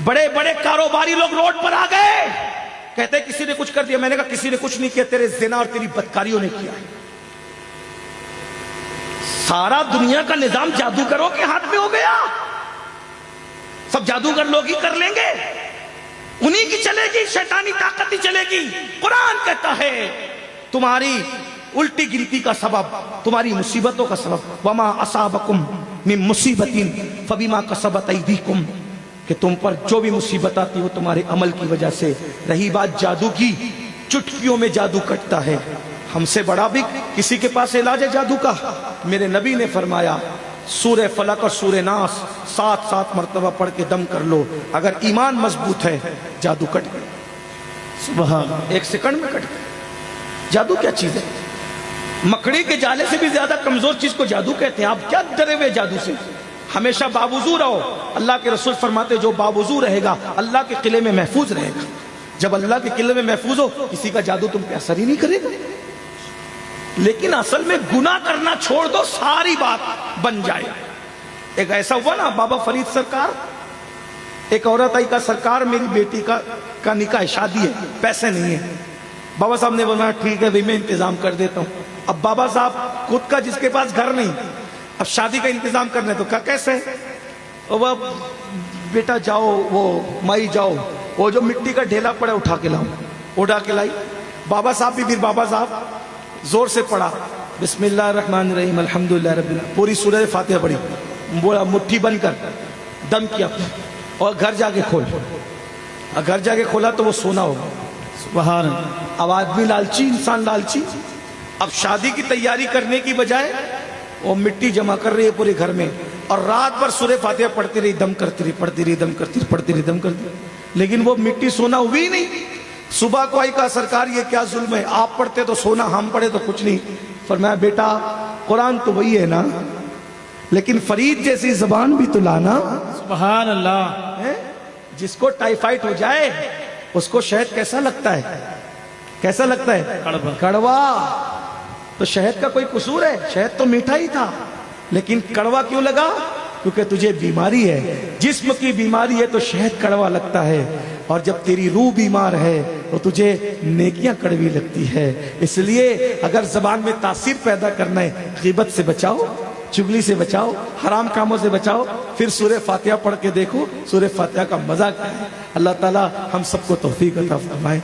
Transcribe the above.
بڑے بڑے کاروباری لوگ روڈ پر آ گئے، کہتے کسی نے کچھ کر دیا. میں نے کہا کسی نے کچھ نہیں کیا، تیرے زنا اور تیری بدکاریوں نے کیا. سارا دنیا کا نظام جادوگروں کے ہاتھ میں ہو گیا. سب جادوگر لوگ ہی کر لیں گے، انہی کی چلے گی، شیطانی طاقت ہی چلے گی. قرآن کہتا ہے تمہاری الٹی گنتی کا سبب، تمہاری مصیبتوں کا سبب، وما اصابکم من مصیبت فبما کسبت ایدیکم، کہ تم پر جو بھی مصیبت آتی وہ تمہارے عمل کی وجہ سے. رہی بات جادو کی، چٹکیوں میں جادو کٹتا ہے. ہم سے بڑا بھی کسی کے پاس علاج ہے جادو کا؟ میرے نبی نے فرمایا سورہ فلق اور سورہ ناس 7 مرتبہ پڑھ کے دم کر لو، اگر ایمان مضبوط ہے جادو کٹ گیا. سبحان، 1 سیکنڈ میں کٹ گیا. جادو کیا چیز ہے؟ مکڑی کے جالے سے بھی زیادہ کمزور چیز کو جادو کہتے ہیں. آپ کیا ڈرے ہوئے جادو سے؟ ہمیشہ باوضو رہو. اللہ کے رسول فرماتے جو باوضو رہے گا اللہ کے قلعے میں محفوظ رہے گا. جب اللہ کے قلعے میں محفوظ ہو کسی کا جادو تم پہ اثر ہی نہیں کرے گا. لیکن اصل میں گناہ کرنا چھوڑ دو، ساری بات بن جائے. ایک ایسا ہوا نا بابا فرید سرکار، ایک عورت آئی کہا سرکار میری بیٹی کا نکاح شادی ہے، پیسے نہیں ہیں. بابا صاحب نے بولا ٹھیک ہے میں انتظام کر دیتا ہوں. اب بابا صاحب خود کا جس کے پاس گھر نہیں، اب شادی کا انتظام کرنا ہے تو کہا کیسے؟ وہ بیٹا جاؤ، وہ مائی جاؤ، وہ جو مٹی کا ڈھیلا پڑا اٹھا کے لاؤ. اٹھا کے لائی. بابا صاحب بھی پھر بابا صاحب زور سے پڑھا بسم اللہ الرحمن الرحیم الحمدللہ رب العالمین، پوری سورہ فاتحہ پڑھی. بولا مٹھی بند کر، دم کیا اور گھر جا کے کھول. گھر جا کے کھولا تو وہ سونا ہوگا. سبحان اللہ. اب آدمی لالچی، انسان لالچی. اب شادی کی تیاری کرنے کی بجائے وہ مٹی جمع کر رہی ہے پورے گھر میں، اور رات بھر سورہ فاتحہ پڑھتی رہی، دم کرتی رہی، پڑھتی رہی، دم کرتی رہی، پڑھتی رہی، دم کرتی رہی. لیکن وہ مٹی سونا ہوئی ہی نہیں. صبح کو آئی کہا سرکار یہ کیا ظلم ہے، آپ پڑھتے تو سونا، ہم پڑھے تو کچھ نہیں. فرمایا بیٹا قرآن تو وہی ہے نا، لیکن فرید جیسی زبان بھی تو لانا. سبحان اللہ. جس کو ٹائیفائڈ ہو جائے اس کو شہد کیسا لگتا ہے؟ کیسا لگتا ہے؟ کڑوا. تو شہد کا کوئی قصور ہے؟ شہد تو میٹھا ہی تھا، لیکن کڑوا کیوں لگا؟ کیونکہ تجھے بیماری ہے، جسم کی بیماری ہے تو شہد کڑوا لگتا ہے، اور جب تیری روح بیمار ہے تو تجھے نیکیاں کڑوی لگتی ہے. اس لیے اگر زبان میں تاثیر پیدا کرنا ہے غیبت سے بچاؤ، چگلی سے بچاؤ، حرام کاموں سے بچاؤ. پھر سورہ فاتحہ پڑھ کے دیکھو سورہ فاتحہ کا مزہ کیا ہے. اللہ تعالی ہم سب کو توفیق عطا فرمائے.